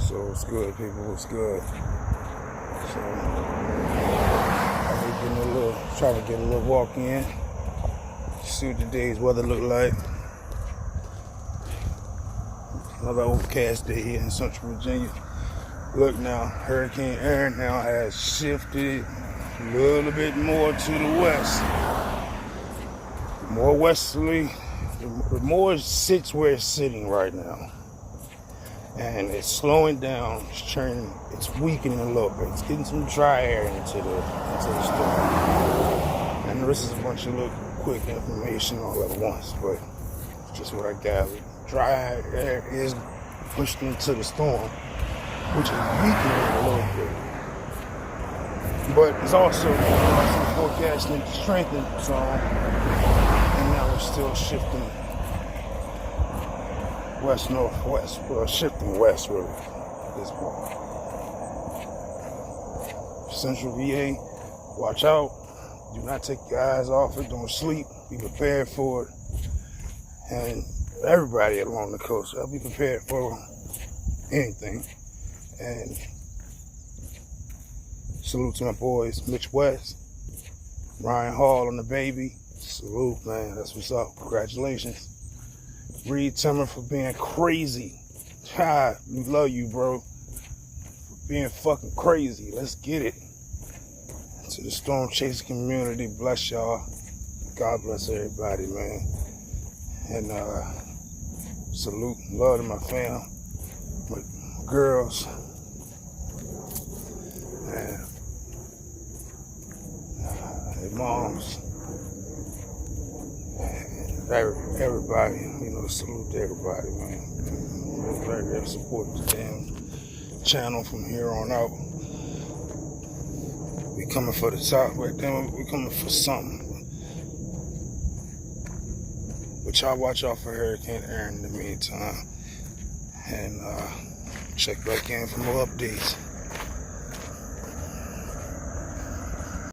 So it's good, people. It's good. So I'm trying to get a little walk in. See what today's weather look like. Another overcast day here in Central Virginia. Look now, Hurricane Erin now has shifted a little bit more to the west. More westerly. The more it sits where it's sitting right now. And it's slowing down, it's weakening a little bit. It's getting some dry air into the storm. And this is a bunch of little quick information all at once, but it's just what I gathered. Dry air is pushed into the storm, which is weakening a little bit. But it's also forecasting to strengthen some, and now we're still shifting west-northwest, well, shifting west really at this point. Central VA, watch out. Do not take your eyes off it. Don't sleep. Be prepared for it. And everybody along the coast, I'll be prepared for anything. And salute to my boys, Mitch West, Ryan Hall on the baby. Salute, man. That's what's up. Congratulations. Reed Timmer for being crazy. We love you, bro. For being fucking crazy. Let's get it. To the storm chasing community, bless y'all. God bless everybody, man. And salute, love to my fam, my girls, and their moms, and everybody. You know, salute to everybody, man. Very support the damn channel from here on out. We coming for the top right there. We coming for something. But y'all watch out for Hurricane Erin in the meantime. And check back in for more updates.